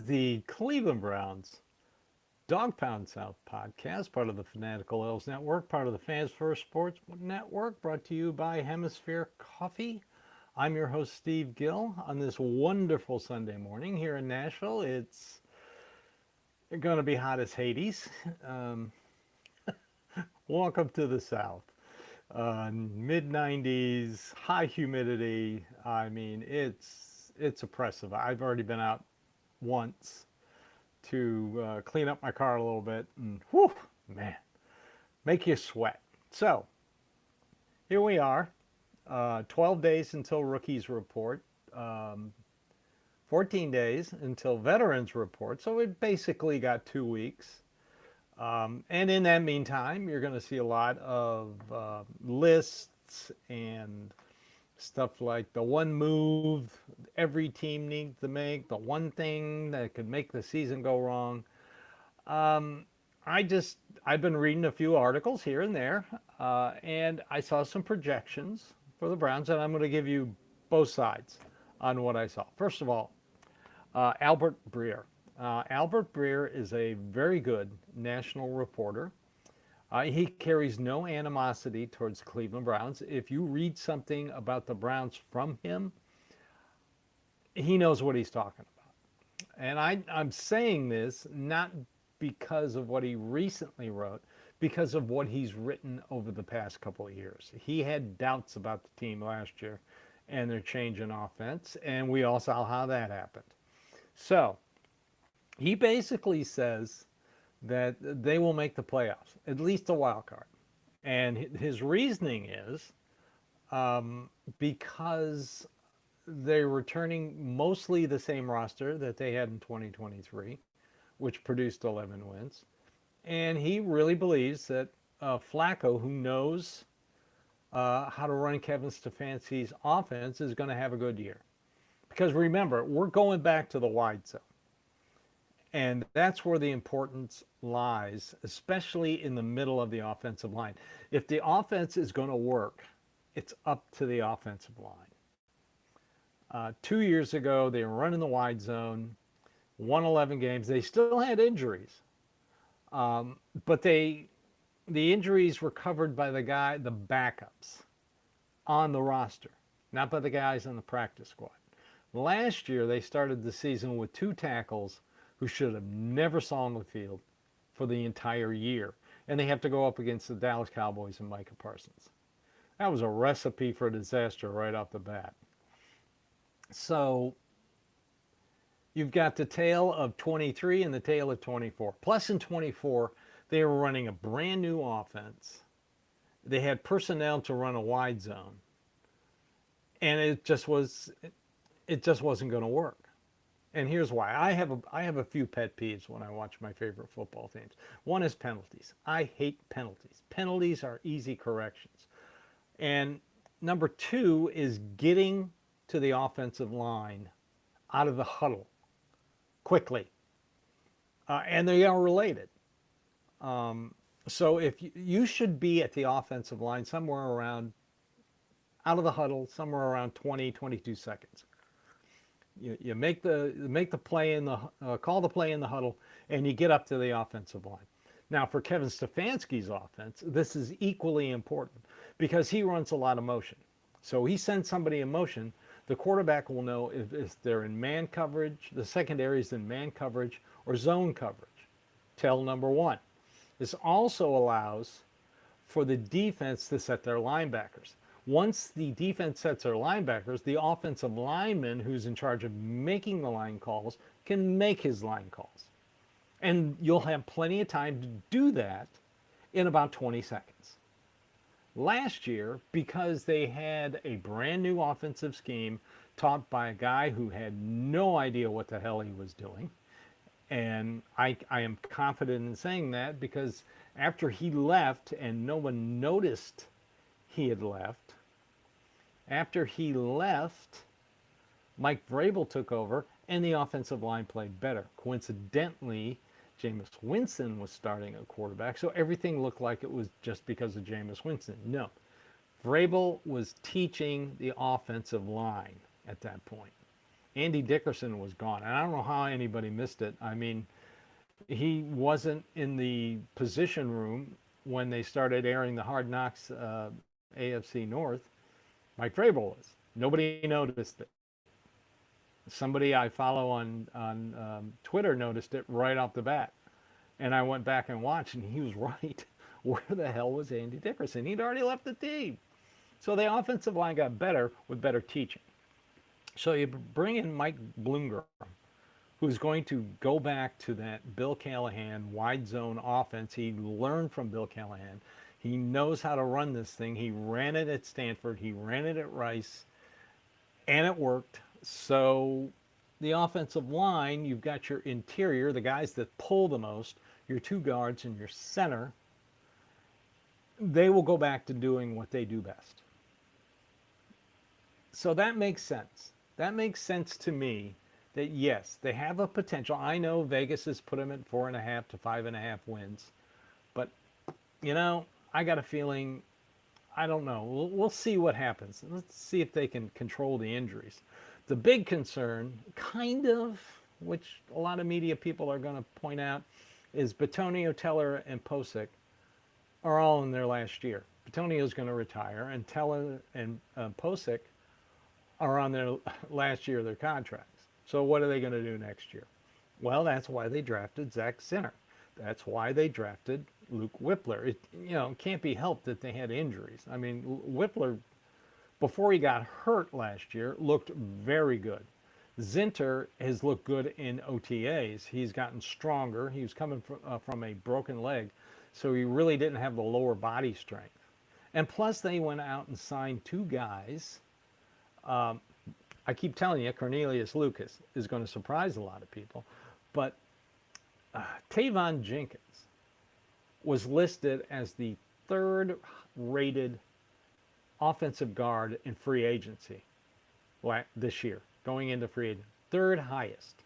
the Cleveland Browns Dog Pound South podcast, part of the Fanatical Elves Network, part of the Fans First Sports Network, brought to you by Hemisphere Coffee. I'm your host, Steve Gill, on this wonderful Sunday morning here in Nashville. It's going to be hot as Hades. Welcome to the South. Mid 90s, high humidity. I mean, it's oppressive. I've already been out once to clean up my car a little bit, and whew, man, make you sweat. So here we are, 12 days until rookies report, 14 days until veterans report. So we basically got 2 weeks. And in that meantime, you're going to see a lot of lists and stuff like the one move every team needs to make, the one thing that could make the season go wrong. I've been reading a few articles here and there, and I saw some projections for the Browns, and I'm going to give you both sides on what I saw. First of all, Albert Breer. Albert Breer is a very good national reporter. He carries no animosity towards Cleveland Browns. If you read something about the Browns from him, he knows what he's talking about. And I'm saying this not because of what he recently wrote, because of what he's written over the past couple of years. He had doubts about the team last year and their change in offense, and we all saw how that happened. So he basically says that they will make the playoffs, at least a wild card. And his reasoning is because they're returning mostly the same roster that they had in 2023, which produced 11 wins. And he really believes that Flacco, who knows how to run Kevin Stefanski's offense, is going to have a good year. Because remember, we're going back to the wide zone. And that's where the importance lies, especially in the middle of the offensive line. If the offense is going to work, it's up to the offensive line. 2 years ago, they were running the wide zone, won 11 games. They still had injuries, but the injuries were covered by the backups on the roster, not by the guys on the practice squad. Last year, they started the season with 2 tackles who should have never saw on the field for the entire year. And they have to go up against the Dallas Cowboys and Micah Parsons. That was a recipe for disaster right off the bat. So you've got the tale of 23 and the tale of 24. Plus in 24, they were running a brand new offense. They had personnel to run a wide zone. And it just wasn't going to work. And here's why. I have a few pet peeves when I watch my favorite football teams. One is penalties. I hate penalties. Penalties are easy corrections. And number 2 is getting to the offensive line out of the huddle quickly. And they are related. So if you should be at the offensive line somewhere around, out of the huddle, somewhere around 20, 22 seconds. You make the play in the call the play in the huddle, and you get up to the offensive line. Now, for Kevin Stefanski's offense, this is equally important because he runs a lot of motion. So he sends somebody in motion. The quarterback will know if they're in man coverage, the secondary is in man coverage or zone coverage. Tell number 1. This also allows for the defense to set their linebackers. Once the defense sets their linebackers, the offensive lineman who's in charge of making the line calls can make his line calls. And you'll have plenty of time to do that in about 20 seconds. Last year, because they had a brand new offensive scheme taught by a guy who had no idea what the hell he was doing, and I am confident in saying that because after he left and no one noticed he had left, after he left, Mike Vrabel took over and the offensive line played better. Coincidentally, Jameis Winston was starting at quarterback, so everything looked like it was just because of Jameis Winston. No. Vrabel was teaching the offensive line at that point. Andy Dickerson was gone. And I don't know how anybody missed it. I mean, he wasn't in the position room when they started airing the Hard Knocks AFC North. Mike Vrabel was. Nobody noticed it. Somebody I follow on Twitter noticed it right off the bat. And I went back and watched, and he was right. Where the hell was Andy Dickerson? He'd already left the team. So the offensive line got better with better teaching. So you bring in Mike Bloomgren, who's going to go back to that Bill Callahan wide zone offense. He learned from Bill Callahan. He knows how to run this thing. He ran it at Stanford. He ran it at Rice, and it worked. So the offensive line, you've got your interior, the guys that pull the most, your two guards and your center. They will go back to doing what they do best. So that makes sense. That makes sense to me that yes, they have a potential. I know Vegas has put them at 4.5 to 5.5 wins, but you know, I got a feeling, I don't know. We'll see what happens. Let's see if they can control the injuries. The big concern, kind of, which a lot of media people are going to point out, is Bitonio, Teller, and Posick are all in their last year. Bitonio's going to retire, and Teller and Posick are on their last year of their contracts. So what are they going to do next year? Well, that's why they drafted Zach Zinter. That's why they drafted Luke Wypler. It can't be helped that they had injuries. I mean, Wypler, before he got hurt last year, looked very good. Zinter has looked good in OTAs. He's gotten stronger. He was coming from a broken leg, so he really didn't have the lower body strength. And plus, they went out and signed two guys. I keep telling you, Cornelius Lucas is going to surprise a lot of people. But Tavon Jenkins was listed as the third-rated offensive guard in free agency this year, going into free agency. Third highest.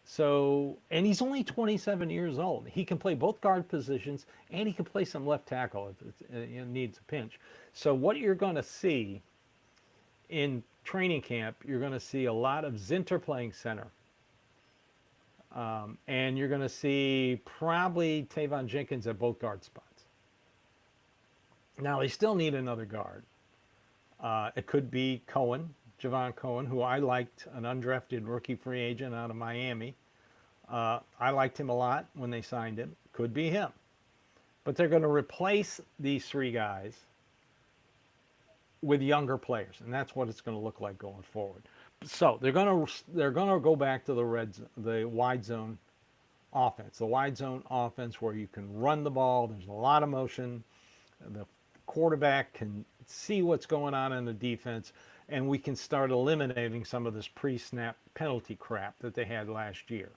So, and he's only 27 years old. He can play both guard positions, and he can play some left tackle if it needs a pinch. So what you're going to see in training camp, you're going to see a lot of Zinter playing center. And you're going to see probably Tavon Jenkins at both guard spots. Now, they still need another guard. It could be Cohen, Javon Cohen, who I liked, an undrafted rookie free agent out of Miami. I liked him a lot when they signed him. Could be him. But they're going to replace these three guys with younger players, and that's what it's going to look like going forward. So they're going to go back to the wide zone offense. The wide zone offense where you can run the ball. There's a lot of motion. The quarterback can see what's going on in the defense, and we can start eliminating some of this pre-snap penalty crap that they had last year.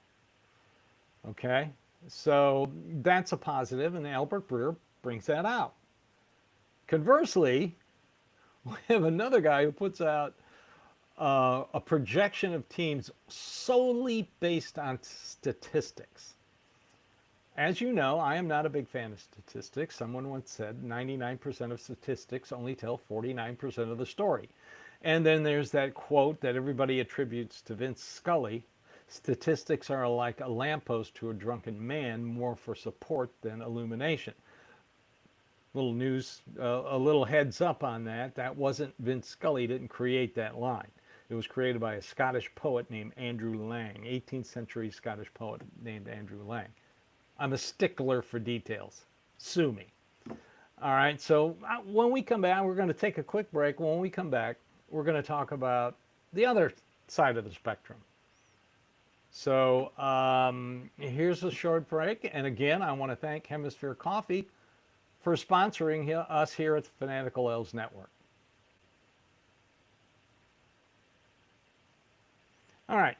Okay? So that's a positive, and Albert Breer brings that out. Conversely, we have another guy who puts out a projection of teams solely based on statistics. As you know, I am not a big fan of statistics. Someone once said 99% of statistics only tell 49% of the story. And then there's that quote that everybody attributes to Vince Scully: statistics are like a lamppost to a drunken man, more for support than illumination. Little news, a little heads up on that. That wasn't Vince Scully, didn't create that line. It was created by a Scottish poet named Andrew Lang, 18th century Scottish poet named Andrew Lang. I'm a stickler for details. Sue me. All right, so when we come back, we're going to take a quick break. When we come back, we're going to talk about the other side of the spectrum. So here's a short break. And again, I want to thank Hemisphere Coffee for sponsoring us here at the Fanatical Elves Network. All right,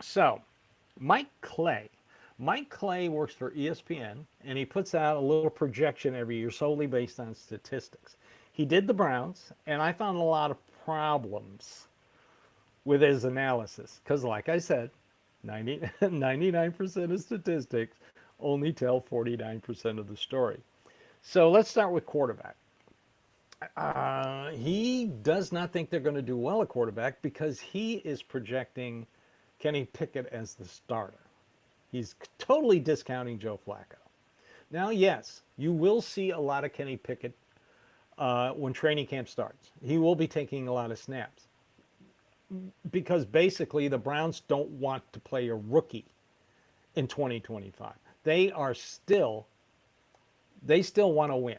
so Mike Clay. Mike Clay works for ESPN, and he puts out a little projection every year solely based on statistics. He did the Browns, and I found a lot of problems with his analysis because, like I said, 99% of statistics only tell 49% of the story. So let's start with quarterback. He does not think they're going to do well at quarterback because he is projecting Kenny Pickett as the starter. He's totally discounting Joe Flacco. Now, yes, you will see a lot of Kenny Pickett when training camp starts. He will be taking a lot of snaps because basically the Browns don't want to play a rookie in 2025. They still want to win.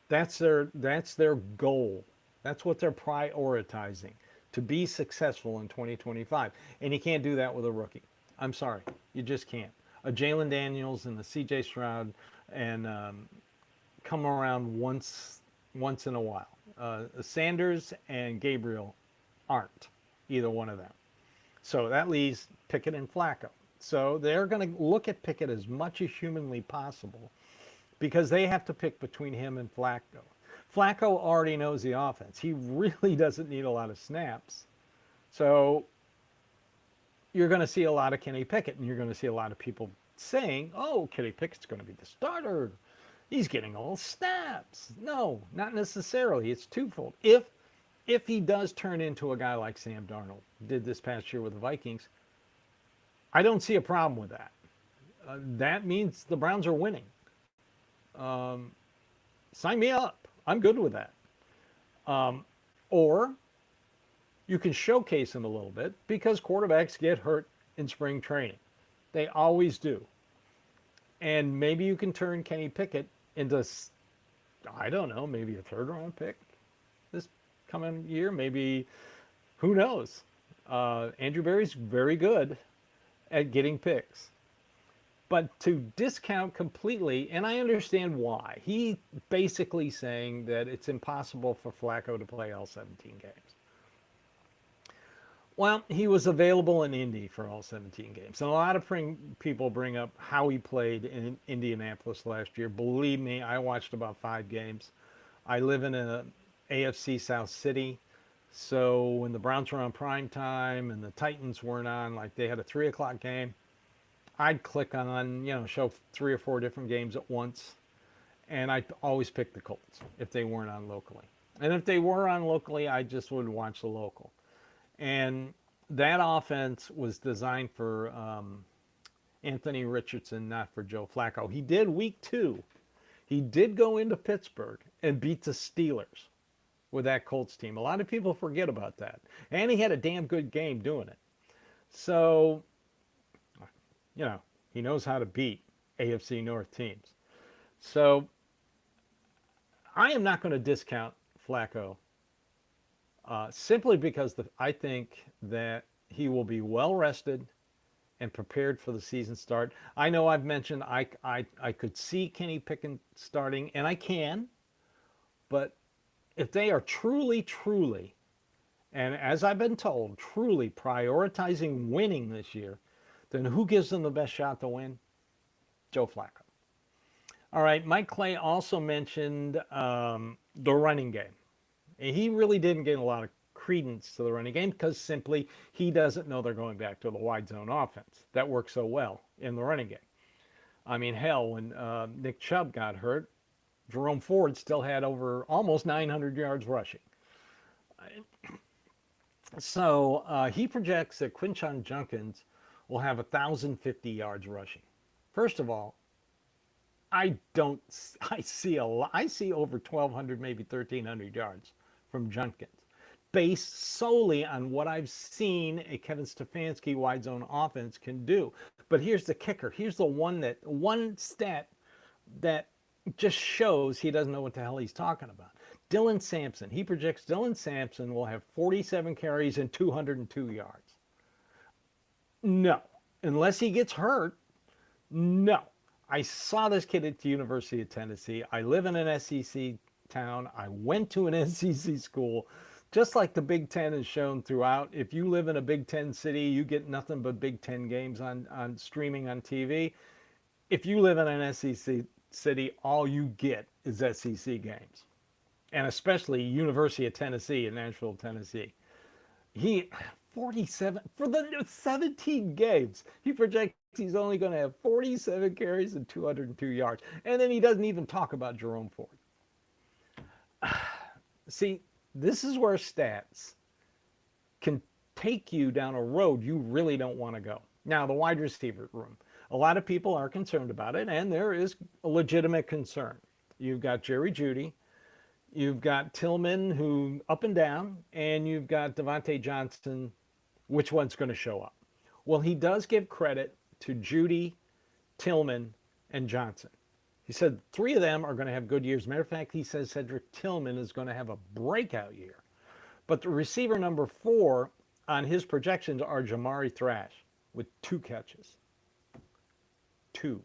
That's their goal. That's what they're prioritizing, to be successful in 2025. And you can't do that with a rookie. I'm sorry, you just can't. A Jalen Daniels and a C.J. Stroud and come around once in a while. Sanders and Gabriel aren't either one of them. So that leaves Pickett and Flacco. So they're going to look at Pickett as much as humanly possible because they have to pick between him and Flacco. Flacco already knows the offense. He really doesn't need a lot of snaps. So you're going to see a lot of Kenny Pickett, and you're going to see a lot of people saying, oh, Kenny Pickett's going to be the starter. He's getting all snaps. No, not necessarily. It's twofold. If he does turn into a guy like Sam Darnold did this past year with the Vikings, I don't see a problem with that. That means the Browns are winning. Sign me up. I'm good with that. Or you can showcase him a little bit because quarterbacks get hurt in spring training. They always do. And maybe you can turn Kenny Pickett into, I don't know, maybe a third round pick this coming year. Maybe, who knows? Andrew Berry's very good at getting picks. But to discount completely, and I understand why. He basically saying that it's impossible for Flacco to play all 17 games. Well, he was available in Indy for all 17 games. And a lot of people bring up how he played in Indianapolis last year. Believe me, I watched about 5 games. I live in an AFC South city. So when the Browns were on prime time and the Titans weren't on, like they had a 3 o'clock game, I'd click on, show 3 or 4 different games at once. And I'd always pick the Colts if they weren't on locally. And if they were on locally, I just would watch the local. And that offense was designed for Anthony Richardson, not for Joe Flacco. He did week 2. He did go into Pittsburgh and beat the Steelers with that Colts team. A lot of people forget about that. And he had a damn good game doing it. So, he knows how to beat AFC North teams. So, I am not going to discount Flacco simply because I think that he will be well rested and prepared for the season start. I know I've mentioned I could see Kenny Pickett starting, and I can, but if they are truly, and as I've been told, truly prioritizing winning this year, then who gives them the best shot to win? Joe Flacco. All right, Mike Clay also mentioned the running game. He really didn't get a lot of credence to the running game because simply he doesn't know they're going back to the wide zone offense that works so well in the running game. I mean, hell, when Nick Chubb got hurt, Jerome Ford still had over almost 900 yards rushing. So he projects that Quinshon Judkins will have 1,050 yards rushing. First of all, I see over 1,200, maybe 1,300 yards from Judkins, based solely on what I've seen a Kevin Stefanski wide zone offense can do. But here's the kicker. Here's the one stat that just shows he doesn't know what the hell he's talking about. Dylan Sampson. He projects Dylan Sampson will have 47 carries and 202 yards. No. Unless he gets hurt, no. I saw this kid at the University of Tennessee. I live in an SEC town. I went to an SEC school. Just like the Big Ten is shown throughout, if you live in a Big Ten city, you get nothing but Big Ten games on streaming on TV. If you live in an SEC city, all you get is SEC games. And especially University of Tennessee in Nashville, Tennessee. He 47 for the 17 games. He projects he's only going to have 47 carries and 202 yards. And then he doesn't even talk about Jerome Ford. See, this is where stats can take you down a road you really don't want to go. Now, the wide receiver room, a lot of people are concerned about it, and there is a legitimate concern. You've got Jerry Jeudy, you've got Tillman, who up and down, and you've got Devontae Johnson. Which one's going to show up? Well, he does give credit to Jeudy, Tillman, and Johnson. He said 3 of them are going to have good years. Matter of fact, he says Cedric Tillman is going to have a breakout year. But the receiver number 4 on his projections are Jamari Thrash with 2 catches. 2.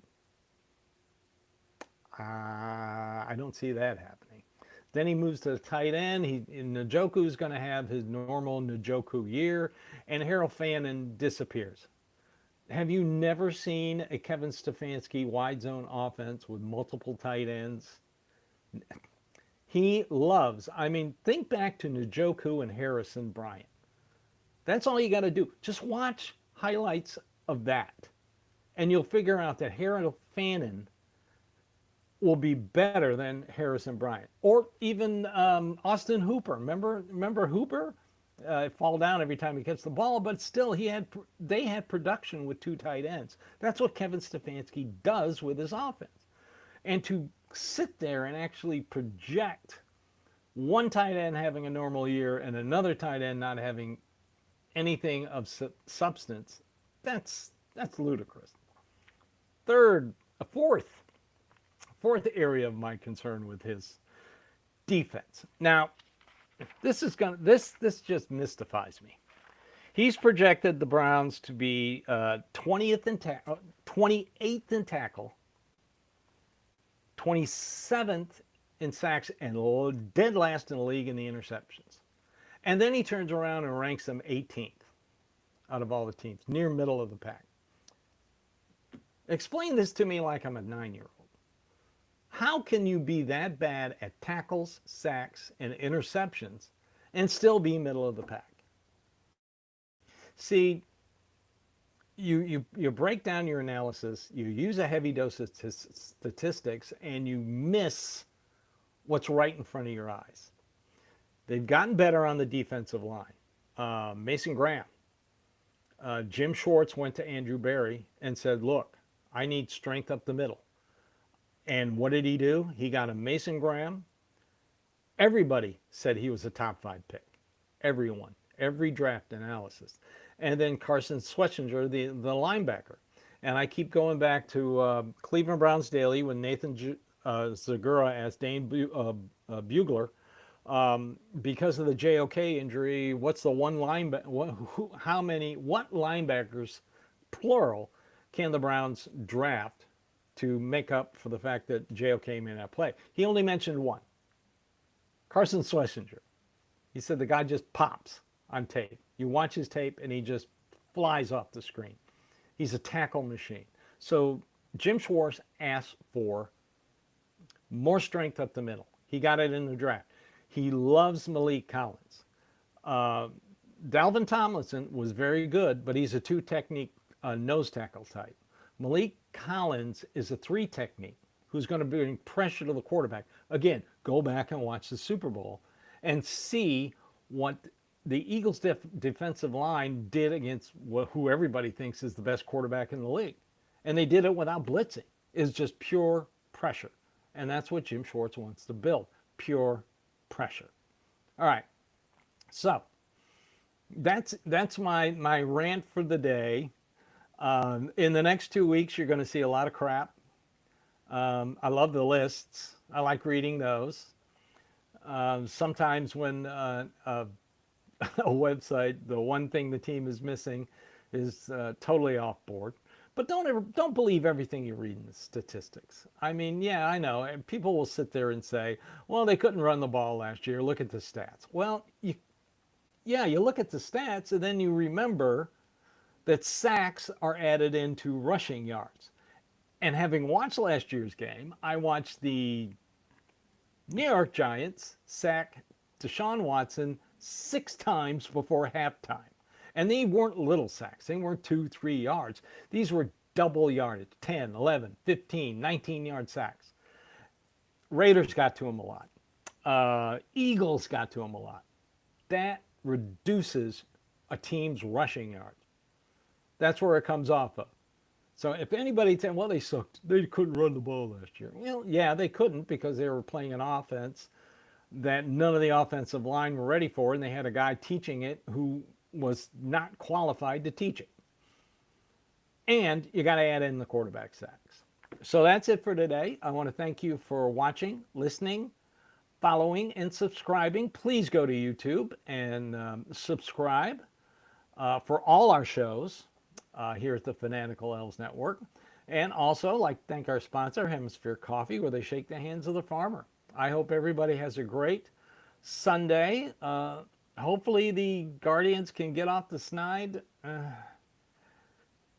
I don't see that happening. Then he moves to the tight end. Njoku is going to have his normal Njoku year, and Harold Fannin disappears. Have you never seen a Kevin Stefanski wide zone offense with multiple tight ends? He loves, think back to Njoku and Harrison Bryant. That's all you got to do. Just watch highlights of that, and you'll figure out that Harold Fannin will be better than Harrison Bryant, or even Austin Hooper. Remember Hooper? Fall down every time he gets the ball, but still they had production with 2 tight ends. That's what Kevin Stefanski does with his offense. And to sit there and actually project one tight end having a normal year and another tight end not having anything of substance, that's ludicrous. Fourth area of my concern with his defense. Now, this just mystifies me. He's projected the Browns to be 28th in tackle, 27th in sacks, and dead last in the league in the interceptions. And then he turns around and ranks them 18th out of all the teams, near middle of the pack. Explain this to me like I'm a 9-year-old. How can you be that bad at tackles, sacks, and interceptions and still be middle of the pack? See, you break down your analysis, you use a heavy dose of statistics, and you miss what's right in front of your eyes. They've gotten better on the defensive line. Mason Graham. Jim Schwartz went to Andrew Berry and said, look, I need strength up the middle. And what did he do? He got a Mason Graham. Everybody said he was a top 5 pick. Everyone. Every draft analysis. And then Carson Schwarzenegger, the linebacker. And I keep going back to Cleveland Browns Daily when Nathan Zagura asked Dane Bugler, because of the JOK injury, what's the one linebacker? What linebackers, plural, can the Browns draft to make up for the fact that JOK may not play? He only mentioned one, Carson Schwarzenegger. He said the guy just pops on tape. You watch his tape and he just flies off the screen. He's a tackle machine. So Jim Schwartz asked for more strength up the middle. He got it in the draft. He loves Malik Collins. Dalvin Tomlinson was very good, but he's a 2-technique nose tackle type. Malik Collins is a 3-technique who's going to bring pressure to the quarterback. Again, go back and watch the Super Bowl and see what the Eagles' defensive line did against who everybody thinks is the best quarterback in the league. And they did it without blitzing. It's just pure pressure. And that's what Jim Schwartz wants to build, pure pressure. All right. So that's my rant for the day. In the next 2 weeks, you're going to see a lot of crap. I love the lists. I like reading those. Sometimes when a website, the one thing the team is missing is totally off board. But don't believe everything you read in the statistics. I mean, yeah, I know. And people will sit there and say, well, they couldn't run the ball last year. Look at the stats. Well, you look at the stats and then you remember that sacks are added into rushing yards. And having watched last year's game, I watched the New York Giants sack Deshaun Watson 6 times before halftime. And they weren't little sacks. They weren't 2-3 yards. These were double yardage, 10, 11, 15, 19-yard sacks. Raiders got to him a lot. Eagles got to him a lot. That reduces a team's rushing yards. That's where it comes off of. So if anybody tell, well, they sucked, they couldn't run the ball last year. Well, yeah, they couldn't because they were playing an offense that none of the offensive line were ready for, and they had a guy teaching it who was not qualified to teach it. And you got to add in the quarterback sacks. So that's it for today. I want to thank you for watching, listening, following, and subscribing. Please go to YouTube and subscribe for all our shows here at the Fanatical Elves Network. And also, like to thank our sponsor, Hemisphere Coffee, where they shake the hands of the farmer. I hope everybody has a great Sunday. Hopefully the Guardians can get off the snide.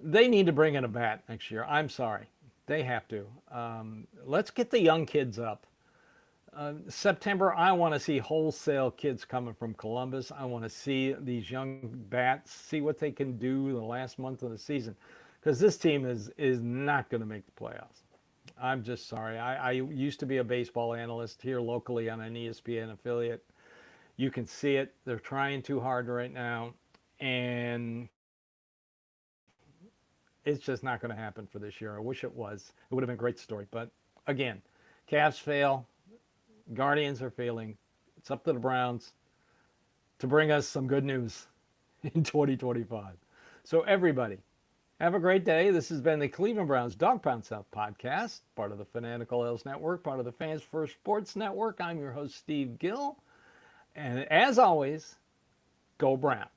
They need to bring in a bat next year. I'm sorry. They have to. Let's get the young kids up. September, I want to see wholesale kids coming from Columbus. I want to see these young bats, see what they can do the last month of the season. Because this team is not going to make the playoffs. I'm just sorry. I used to be a baseball analyst here locally on an ESPN affiliate. You can see it. They're trying too hard right now. And it's just not going to happen for this year. I wish it was. It would have been a great story. But again, Cavs fail. Guardians are failing. It's up to the Browns to bring us some good news in 2025. So everybody, have a great day. This has been the Cleveland Browns Dog Pound South podcast, part of the Fanatical Elves Network, part of the Fans First Sports Network. I'm your host, Steve Gill. And as always, go Browns.